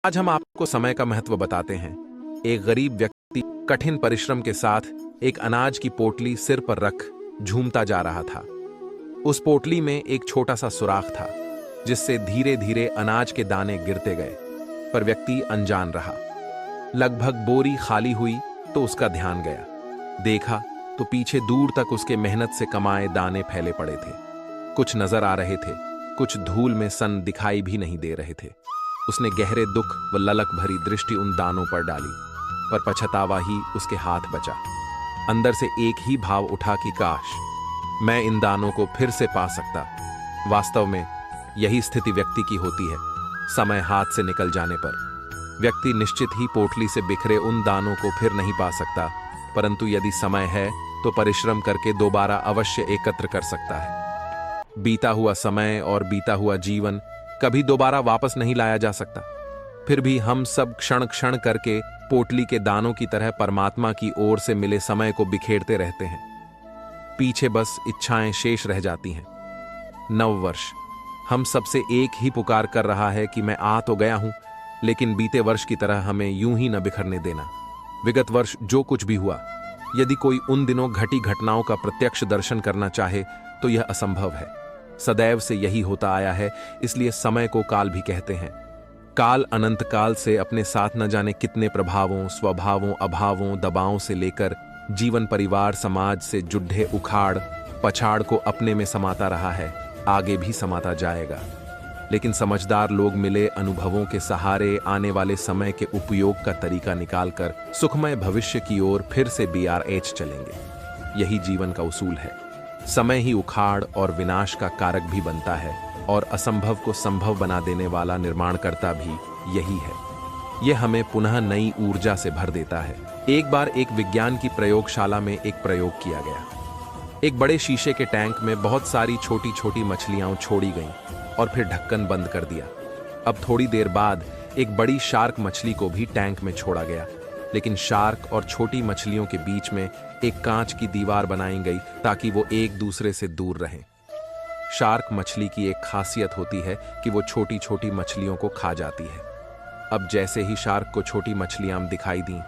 आज हम आपको समय का महत्व बताते हैं। एक गरीब व्यक्ति कठिन परिश्रम के साथ एक अनाज की पोटली सिर पर रख झूमता जा रहा था। उस पोटली में एक छोटा सा सुराख था, जिससे धीरे धीरे अनाज के दाने गिरते गए, पर व्यक्ति अनजान रहा। लगभग बोरी खाली हुई तो उसका ध्यान गया। देखा तो पीछे दूर तक उसके मेहनत से कमाए दाने फैले पड़े थे। कुछ नजर आ रहे थे, कुछ धूल में सन दिखाई भी नहीं दे रहे थे। उसने गहरे दुख व ललक भरी दृष्टि उन दानों पर डाली, पर पछतावा ही उसके हाथ बचा। अंदर से एक ही भाव उठा कि काश मैं इन दानों को फिर से पा सकता। वास्तव में यही स्थिति व्यक्ति की होती है। समय हाथ से निकल जाने पर व्यक्ति निश्चित ही पोटली से बिखरे उन दानों को फिर नहीं पा सकता, परंतु यदि समय है तो परिश्रम करके दोबारा अवश्य एकत्र कर सकता है। बीता हुआ समय और बीता हुआ जीवन कभी दोबारा वापस नहीं लाया जा सकता। फिर भी हम सब क्षण क्षण करके पोटली के दानों की तरह परमात्मा की ओर से मिले समय को बिखेरते रहते हैं। पीछे बस इच्छाएं शेष रह जाती हैं। नववर्ष हम सबसे एक ही पुकार कर रहा है कि मैं आ तो गया हूं, लेकिन बीते वर्ष की तरह हमें यूं ही न बिखरने देना। विगत वर्ष जो कुछ भी हुआ, यदि कोई उन दिनों घटी घटनाओं का प्रत्यक्ष दर्शन करना चाहे तो यह असंभव है। सदैव से यही होता आया है, इसलिए समय को काल भी कहते हैं। काल अनंत काल से अपने साथ न जाने कितने प्रभावों, स्वभावों, अभावों, दबावों से लेकर जीवन, परिवार, समाज से जुड्ढे उखाड़ पछाड़ को अपने में समाता रहा है, आगे भी समाता जाएगा। लेकिन समझदार लोग मिले अनुभवों के सहारे आने वाले समय के उपयोग का तरीका निकालकर सुखमय भविष्य की ओर फिर से BRH चलेंगे। यही जीवन का उसूल है। समय ही उखाड़ और विनाश का कारक भी बनता है, और असंभव को संभव बना देने वाला निर्माणकर्ता भी यही है। यह हमें पुनः नई ऊर्जा से भर देता है। एक बार एक विज्ञान की प्रयोगशाला में एक प्रयोग किया गया। एक बड़े शीशे के टैंक में बहुत सारी छोटी छोटी मछलियां छोड़ी गईं और फिर ढक्कन बंद कर दिया। अब थोड़ी देर बाद एक बड़ी शार्क मछली को भी टैंक में छोड़ा गया, लेकिन शार्क और छोटी मछलियों के बीच में एक कांच की दीवार बनाई गई ताकि वो एक दूसरे से दूर रहें। शार्क मछली की एक खासियत होती है कि वो छोटी छोटी मछलियों को खा जाती है। अब जैसे ही शार्क को छोटी मछलियां दिखाई दीं,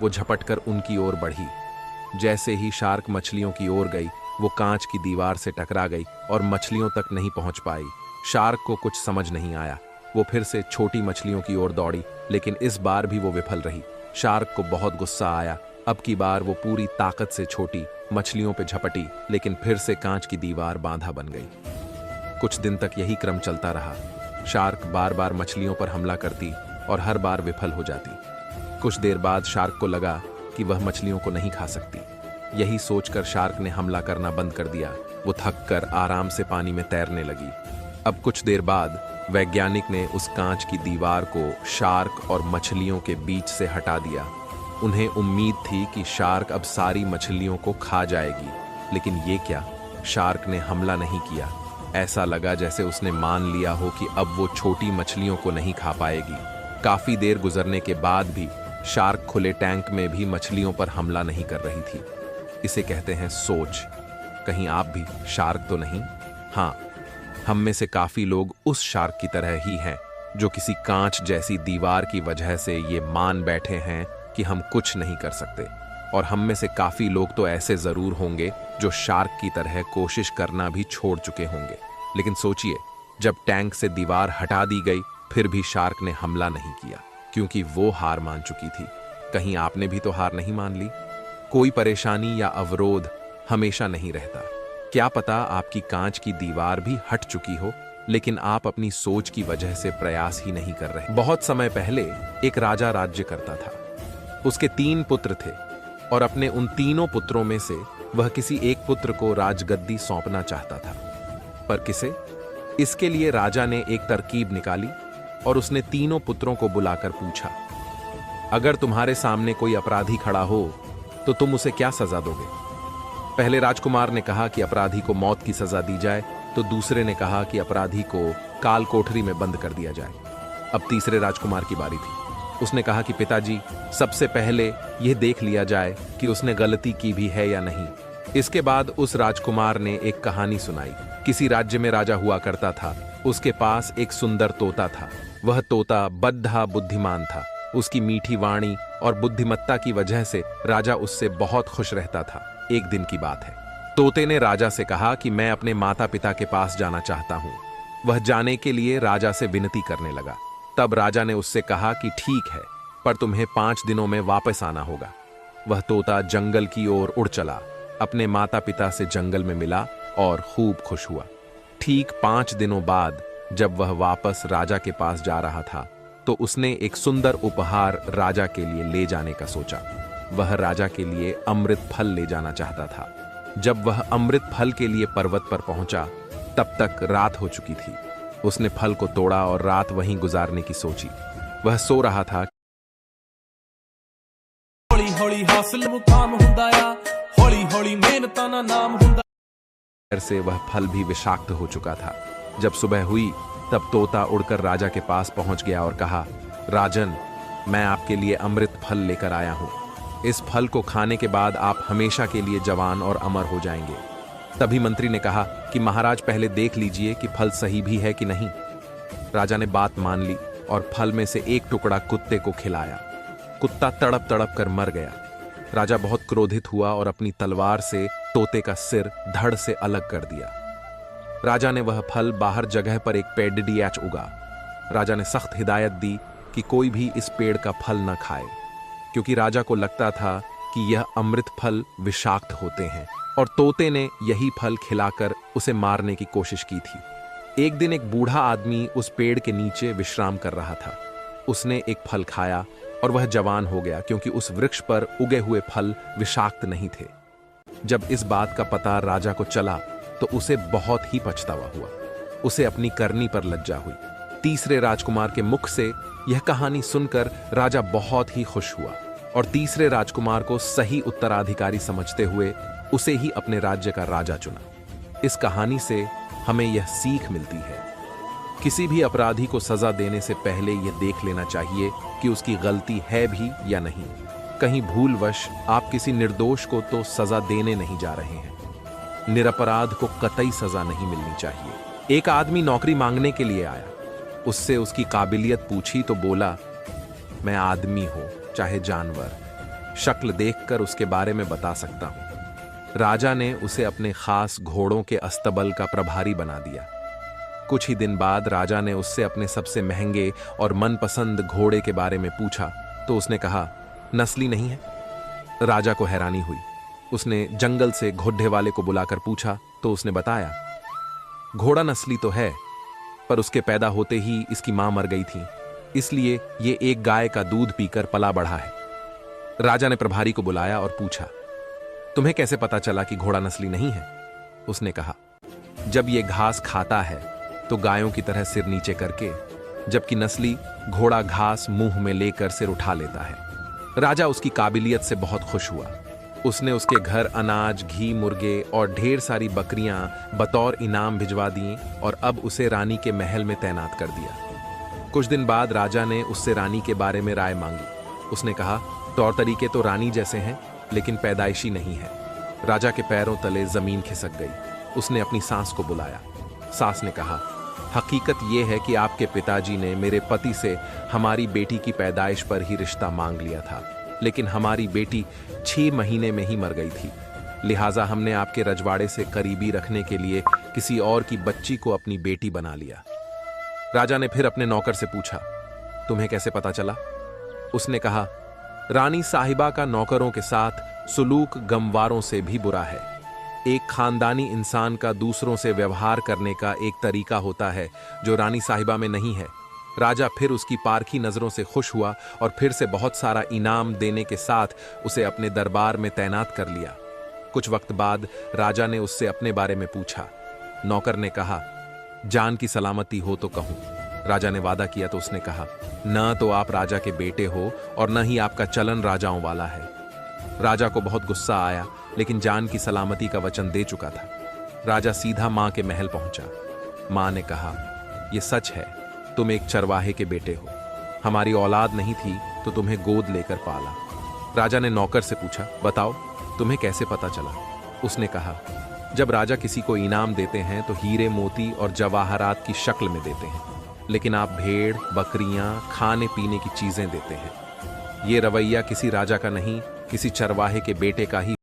वो झपटकर उनकी ओर बढ़ी। जैसे ही शार्क मछलियों की ओर गई, वो कांच की दीवार से टकरा गई और मछलियों तक नहीं पहुंच पाई। शार्क को कुछ समझ नहीं आया। वो फिर से छोटी मछलियों की ओर दौड़ी, लेकिन इस बार भी वो विफल रही। शार्क को बहुत गुस्सा आया। अब की बार वो पूरी ताकत से छोटी मछलियों पे झपटी, लेकिन फिर से कांच की दीवार बांधा बन गई। कुछ दिन तक यही क्रम चलता रहा। शार्क बार बार मछलियों पर हमला करती और हर बार विफल हो जाती। कुछ देर बाद शार्क को लगा कि वह मछलियों को नहीं खा सकती। यही सोचकर शार्क ने हमला करना बंद कर दिया। वो थक कर आराम से पानी में तैरने लगी। अब कुछ देर बाद वैज्ञानिक ने उस कांच की दीवार को शार्क और मछलियों के बीच से हटा दिया। उन्हें उम्मीद थी कि शार्क अब सारी मछलियों को खा जाएगी, लेकिन ये क्या, शार्क ने हमला नहीं किया। ऐसा लगा जैसे उसने मान लिया हो कि अब वो छोटी मछलियों को नहीं खा पाएगी। काफी देर गुजरने के बाद भी शार्क खुले टैंक में भी मछलियों पर हमला नहीं कर रही थी। इसे कहते हैं सोच। कहीं आप भी शार्क तो नहीं? हाँ, हम में से काफी लोग उस शार्क की तरह ही हैं, जो किसी कांच जैसी दीवार की वजह से ये मान बैठे हैं कि हम कुछ नहीं कर सकते। और हम में से काफी लोग तो ऐसे जरूर होंगे जो शार्क की तरह कोशिश करना भी छोड़ चुके होंगे। लेकिन सोचिए, जब टैंक से दीवार हटा दी गई, फिर भी शार्क ने हमला नहीं किया, क्योंकि वो हार मान चुकी थी। कहीं आपने भी तो हार नहीं मान ली? कोई परेशानी या अवरोध हमेशा नहीं रहता। क्या पता आपकी कांच की दीवार भी हट चुकी हो, लेकिन आप अपनी सोच की वजह से प्रयास ही नहीं कर रहे। बहुत समय पहले एक राजा राज्य करता था। उसके 3 पुत्र थे, और अपने उन तीनों पुत्रों में से वह किसी एक पुत्र को राजगद्दी सौंपना चाहता था। पर किसे? इसके लिए राजा ने एक तरकीब निकाली और उसने तीनों पुत्रों को बुलाकर पूछा, अगर तुम्हारे सामने कोई अपराधी खड़ा हो तो तुम उसे क्या सजा दोगे? पहले राजकुमार ने कहा कि अपराधी को मौत की सजा दी जाए, तो दूसरे ने कहा कि अपराधी को काल कोठरी में बंद कर दिया जाए। अब तीसरे राजकुमार की बारी थी। उसने कहा कि पिताजी, सबसे पहले यह देख लिया जाए कि उसने गलती की भी है या नहीं। इसके बाद उस राजकुमार ने एक कहानी सुनाई। किसी राज्य में राजा हुआ करता था। उसके पास एक सुंदर तोता था। वह तोता बद्धा बुद्धिमान था। उसकी मीठी वाणी और बुद्धिमत्ता की वजह से राजा उससे बहुत खुश रहता था। एक दिन की बात है, तोते ने राजा से कहा कि मैं अपने माता पिता के पास जाना चाहता हूं। वह जाने के लिए राजा से विनती करने लगा। तब राजा ने उससे कहा कि ठीक है, पर तुम्हें 5 दिनों में वापस आना होगा। वह तोता जंगल की ओर उड़ चला, अपने माता पिता से जंगल में मिला और खूब खुश हुआ। ठीक 5 दिनों बाद जब वह वापस राजा के पास जा रहा था तो उसने एक सुंदर उपहार राजा के लिए ले जाने का सोचा। वह राजा के लिए अमृत फल ले जाना चाहता था। जब वह अमृत फल के लिए पर्वत पर पहुंचा तब तक रात हो चुकी थी। उसने फल को तोड़ा और रात वहीं गुजारने की सोची। वह सो रहा था। हौली हौली हासिल मुकाम हुंदा आ, हौली हौली मेहनतां दा नाम हुंदा। से वह फल भी विषाक्त हो चुका था। जब सुबह हुई तब तोता उड़कर राजा के पास पहुंच गया और कहा, राजन, मैं आपके लिए अमृत फल लेकर आया हूं। इस फल को खाने के बाद आप हमेशा के लिए जवान और अमर हो जाएंगे। तभी मंत्री ने कहा कि महाराज पहले देख लीजिए कि फल सही भी है कि नहीं। राजा ने बात मान ली और फल में से एक टुकड़ा कुत्ते को खिलाया। कुत्ता तड़प तड़प कर मर गया। राजा बहुत क्रोधित हुआ और अपनी तलवार से तोते का सिर धड़ से अलग कर दिया। राजा ने वह फल बाहर जगह पर एक पेड़ उगा। राजा ने सख्त हिदायत दी कि कोई भी इस पेड़ का फल न खाए, क्योंकि राजा को लगता था कि यह अमृत फल विषाक्त होते हैं और तोते ने यही फल खिलाकर उसे मारने की कोशिश की थी। एक दिन एक बूढ़ा आदमी उस पेड़ के नीचे विश्राम कर रहा था। उसने एक फल खाया और वह जवान हो गया, क्योंकि उस वृक्ष पर उगे हुए फल विषाक्त नहीं थे। जब इस बात का पता राजा को चला तो उसे बहुत ही पछतावा हुआ। उसे अपनी करनी पर लज्जा हुई। तीसरे राजकुमार के मुख से यह कहानी सुनकर राजा बहुत ही खुश हुआ और तीसरे राजकुमार को सही उत्तराधिकारी समझते हुए उसे ही अपने राज्य का राजा चुना। इस कहानी से हमें यह सीख मिलती है, किसी भी अपराधी को सजा देने से पहले यह देख लेना चाहिए कि उसकी गलती है भी या नहीं। कहीं भूलवश आप किसी निर्दोष को तो सजा देने नहीं जा रहे हैं। निरपराध को कतई सजा नहीं मिलनी चाहिए। एक आदमी नौकरी मांगने के लिए आया। उससे उसकी काबिलियत पूछी तो बोला, मैं आदमी हूं चाहे जानवर, शक्ल देखकर उसके बारे में बता सकता हूं। राजा ने उसे अपने खास घोड़ों के अस्तबल का प्रभारी बना दिया। कुछ ही दिन बाद राजा ने उससे अपने सबसे महंगे और मनपसंद घोड़े के बारे में पूछा तो उसने कहा, नस्ली नहीं है। राजा को हैरानी हुई। उसने जंगल से घोड़े वाले को बुलाकर पूछा तो उसने बताया, घोड़ा नस्ली तो है, पर उसके पैदा होते ही इसकी मां मर गई थी, इसलिए ये एक गाय का दूध पीकर पला बढ़ा है। राजा ने प्रभारी को बुलाया और पूछा, तुम्हें कैसे पता चला कि घोड़ा नस्ली नहीं है? उसने कहा, जब ये घास खाता है तो गायों की तरह सिर नीचे करके, जबकि नस्ली घोड़ा घास मुंह में लेकर सिर उठा लेता है। राजा उसकी काबिलियत से बहुत खुश हुआ। उसने उसके घर अनाज, घी, मुर्गे और ढेर सारी बकरियां बतौर इनाम भिजवा दी और अब उसे रानी के महल में तैनात कर दिया। कुछ दिन बाद राजा ने उससे रानी के बारे में राय मांगी। उसने कहा, तौर तरीके तो रानी जैसे हैं, लेकिन पैदाइशी नहीं है। राजा के पैरों तले जमीन खिसक गई। उसने अपनी सास को बुलाया। सास ने कहा, हकीकत यह है कि आपके पिताजी ने मेरे पति से हमारी बेटी की पैदाइश पर ही रिश्ता मांग लिया था, लेकिन हमारी बेटी 6 महीने में ही मर गई थी। लिहाजा हमने आपके रजवाड़े से करीबी रखने के लिए किसी और की बच्ची को अपनी बेटी बना लिया। राजा ने फिर अपने नौकर से पूछा, तुम्हें कैसे पता चला? उसने कहा, रानी साहिबा का नौकरों के साथ सुलूक गमवारों से भी बुरा है। एक खानदानी इंसान का दूसरों से व्यवहार करने का एक तरीका होता है जो रानी साहिबा में नहीं है। राजा फिर उसकी पारखी नजरों से खुश हुआ और फिर से बहुत सारा इनाम देने के साथ उसे अपने दरबार में तैनात कर लिया। कुछ वक्त बाद राजा ने उससे अपने बारे में पूछा। नौकर ने कहा, जान की सलामती हो तो कहूं। राजा ने वादा किया तो उसने कहा, न तो आप राजा के बेटे हो और न ही आपका चलन राजाओं वाला है। राजा को बहुत गुस्सा आया, लेकिन जान की सलामती का वचन दे चुका था। राजा सीधा मां के महल पहुंचा। मां ने कहा, यह सच है, तुम एक चरवाहे के बेटे हो। हमारी औलाद नहीं थी तो तुम्हें गोद लेकर पाला। राजा ने नौकर से पूछा, बताओ तुम्हें कैसे पता चला? उसने कहा, जब राजा किसी को इनाम देते हैं तो हीरे, मोती और जवाहरात की शक्ल में देते हैं। लेकिन आप भेड़, बकरियां, खाने पीने की चीजें देते हैं। ये रवैया किसी राजा का नहीं, किसी चरवाहे के बेटे का ही